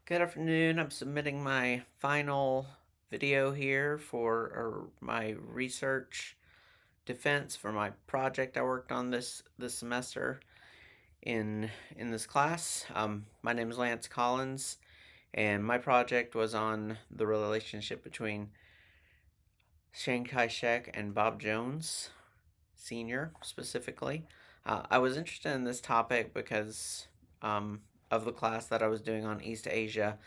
Good afternoon. I'm submitting my final video here for my research defense for my project I worked on this semester in this class. My name is Lance Collins, and my project was on the relationship between Chiang Kai-shek and Bob Jones, Sr. specifically. I was interested in this topic because of the class that I was doing on East Asia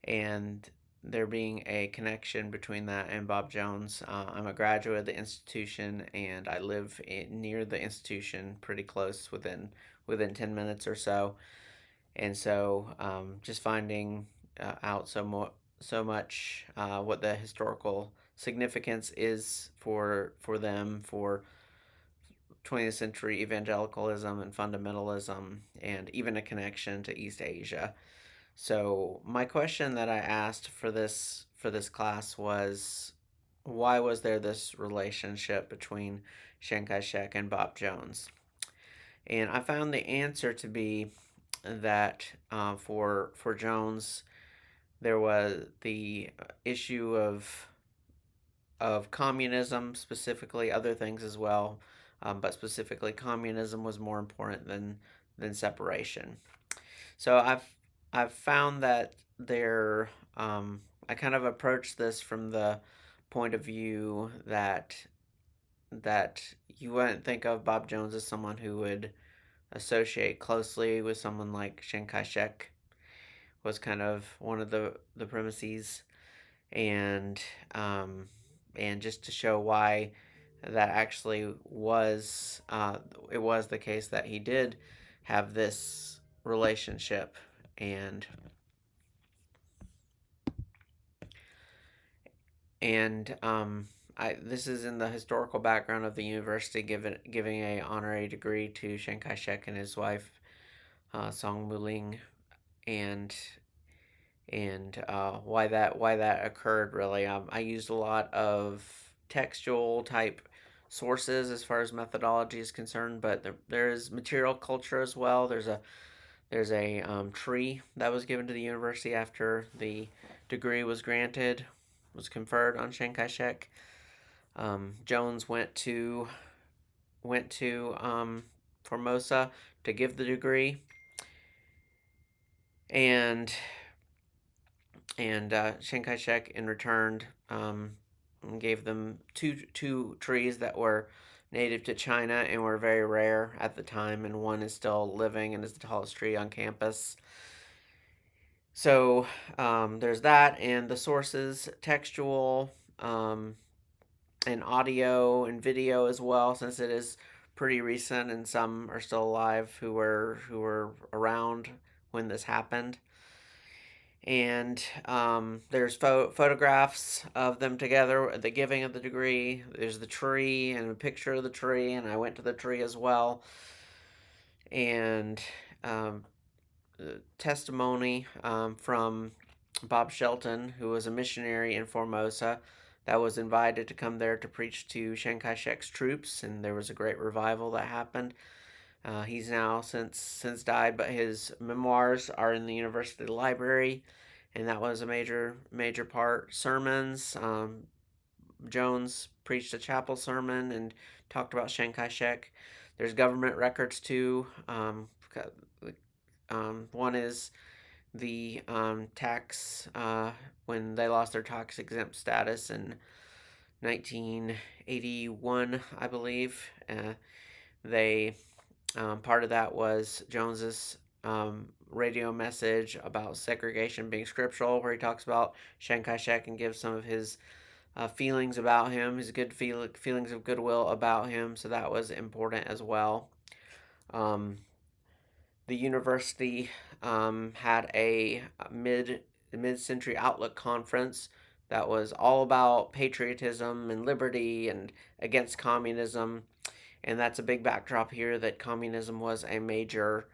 and there being a connection between that and Bob Jones. I'm a graduate of the institution, and I live near the institution, pretty close, within 10 minutes or so. And so, just finding out so much what the historical significance is for them for 20th century evangelicalism and fundamentalism, and even a connection to East Asia. So my question that I asked for this class was, why was there this relationship between Chiang Kai-shek and Bob Jones? And I found the answer to be that for Jones there was the issue of communism, specifically other things as well, but specifically communism was more important than separation. So I've found that I kind of approach this from the point of view that you wouldn't think of Bob Jones as someone who would associate closely with someone like Chiang Kai-shek, was kind of one of the premises, and um, and just to show why that actually was it was the case that he did have this relationship. And this is in the historical background of the university giving a honorary degree to Chiang Kai-shek and his wife, Song Muling, and why that occurred. Really, I used a lot of textual type sources as far as methodology is concerned, but there is material culture as well. There's a tree that was given to the university after the degree was conferred on Chiang Kai-shek. Jones went to Formosa to give the degree, and Chiang Kai-shek in return gave them two trees that were native to China and were very rare at the time, and one is still living and is the tallest tree on campus. So there's that, and the sources textual, and audio and video as well, since it is pretty recent and some are still alive who were around when this happened. And there's photographs of them together at the giving of the degree. There's the tree and a picture of the tree, and I went to the tree as well. And um, testimony from Bob Shelton, who was a missionary in Formosa that was invited to come there to preach to Chiang Kai-shek's troops, and there was a great revival that happened. He's now since died, but his memoirs are in the university library, and that was a major part. Sermons. Jones preached a chapel sermon and talked about Chiang Kai-shek. There's government records too. One is the tax when they lost their tax exempt status in 1981, I believe. They Part of that was Jones's radio message about segregation being scriptural, where he talks about Chiang Kai-shek and gives some of his feelings about him, his feelings of goodwill about him. So that was important as well. Um, the university had a mid-century outlook conference that was all about patriotism and liberty and against communism, and that's a big backdrop here that communism was a major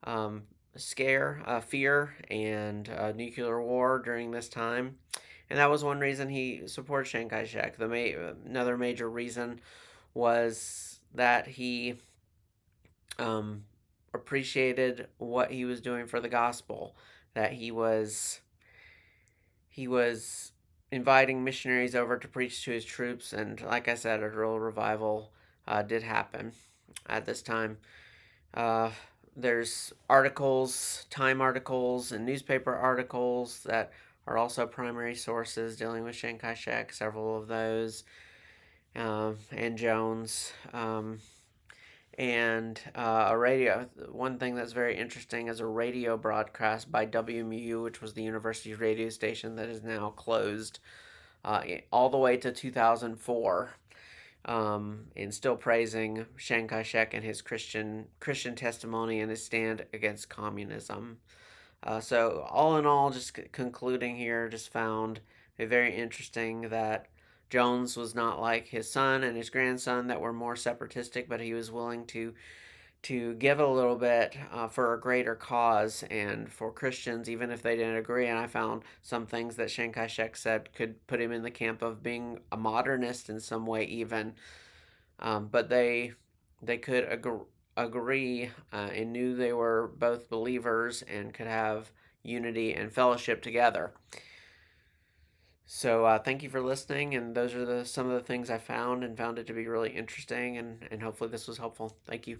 um, fear, and nuclear war during this time. And that was one reason he supported Chiang Kai-shek. Another major reason was that he um, appreciated what he was doing for the gospel. that he was inviting missionaries over to preach to his troops, and like I said, a real revival did happen at this time. Uh, there's articles, Time articles, and newspaper articles that are also primary sources dealing with Chiang Kai-shek, several of those, and Jones. And a radio. One thing that's very interesting is a radio broadcast by WMU, which was the university radio station that is now closed, all the way to 2004, and still praising Chiang Kai-shek and his Christian testimony and his stand against communism. So all in all, just concluding here, just found it very interesting that Jones was not like his son and his grandson that were more separatistic, but he was willing to give a little bit for a greater cause and for Christians, even if they didn't agree. And I found some things that Chiang Kai-shek said could put him in the camp of being a modernist in some way, even. But they could agree and knew they were both believers and could have unity and fellowship together. So thank you for listening, and those are some of the things I found and found it to be really interesting, and hopefully this was helpful. Thank you.